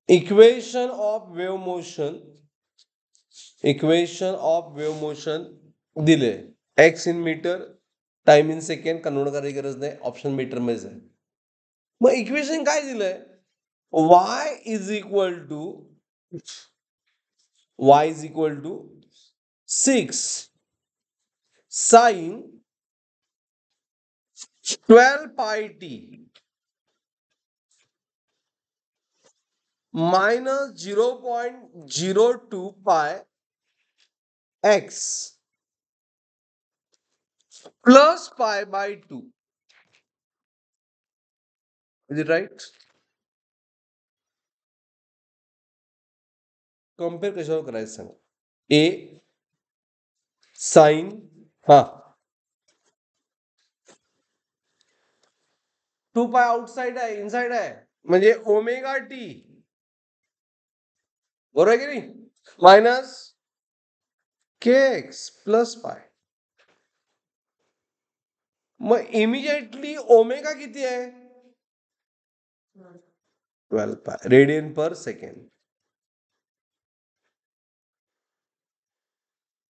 Equation of wave motion दिले. X in metre, time in second convert करायची गरज नाही, ऑप्शन मीटर मध्येच आहे. मग इक्वेशन काय दिलंय? y is equal to 6 sin 12 pi t minus 0.02 pi x plus pi by 2. Is it right? Compare कशावर करायचं सांगा. ए साइन हा 2 पाय आउटसाइड आहे, इनसाइड आहे, म्हणजे ओमेगा टी, बरोबर आहे की नाही, मायनस के एक्स प्लस पाय. मग इमिजिएटली ओमेगा किती आहे? 12 pi radian per second.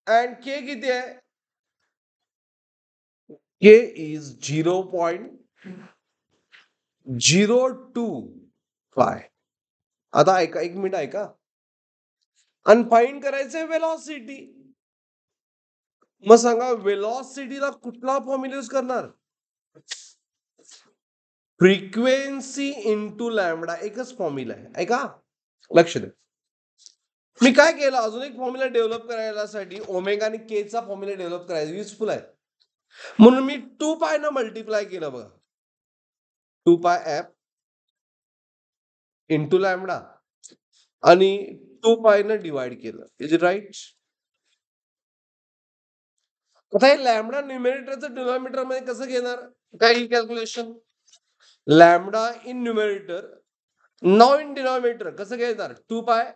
And K किती आहे? के इज 0.02 पाय. आता ऐका, एक मिनिट ऐका. आणि फाइंड करायचंय वेलॉसिटी. मग सांगा वेलॉसिटीला कुठला फॉर्म्युला यूज करणार? फ्रिक्वेन्सी इंटू लॅमडा, एकच फॉर्म्युला आहे. ऐका, लक्ष द्या. मी काय केलं, अजून एक फॉर्म्युला डेव्हलप करायसाठी ओमेगा आणि के चा फॉर्म्युला डेव्हलप करायचा युजफुल आहे म्हणून मी 2 पाय न मल्टिप्लाय केलं. बघा, 2 पाय एफ इंटू लॅमडा आणि 2 पाय न डिवाइड केलं. Is it right? आता हे लॅमडा न्यूमरेटरचं डिनॉमिनेटर मध्ये कसं घेणार? काही कॅल्क्युलेशन. लॅमडा इन न्यूमरेटर, नाव इन डिनॉमिनेटर कसं घेणार? 2 पाय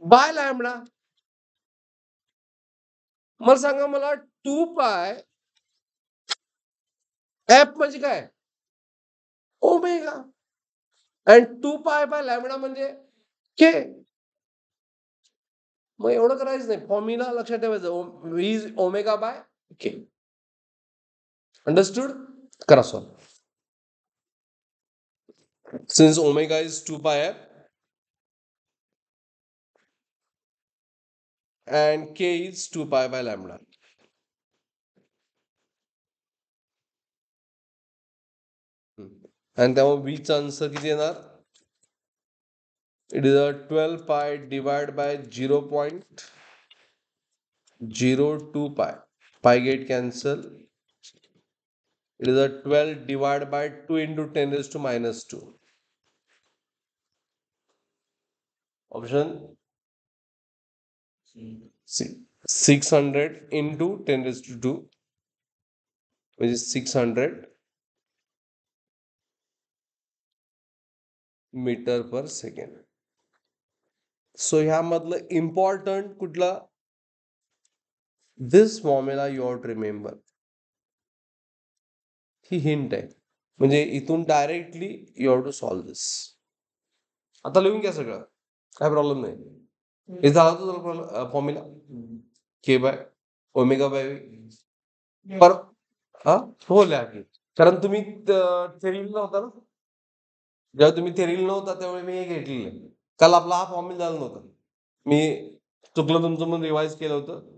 बाय लॅमडा. मग सांगा मला 2 पाय एफ म्हणजे काय? Omega. And 2 pi by lambda म्हणजे के. मग एवढं करायचं नाही, फॉर्म्युला लक्षात ठेवायचं, V is omega by K. Understood? करा solve. Since omega is 2 pi F and k is 2 pi by lambda. And त्यामुळे v चा आन्सर किती येणार? It is 12 pi divided by 0.02 pi. Pi get cancel. It is 12 divided by 2 into 10 raised to minus 2. Option 600 into 10 raised to 2, which is 600 meter per second. So ह्यामधलं important कुठला? This formula you have to remember. ही hint आहे, म्हणजे इथून directly you have to solve this. आता लिहून घ्या सगळं, काय प्रॉब्लेम नाही. हे झाला तुझा formula K by omega by पर हा हो लिहा की, कारण तुम्ही थेरीला नव्हता ना. जेव्हा तुम्ही थेरीला नव्हता त्यावेळी मी हे घेतलेलं. काल आपला हा फॉर्म्युला झाला नव्हता, मी चुकलं तुमचं म्हणून रिवाइज केलं होतं.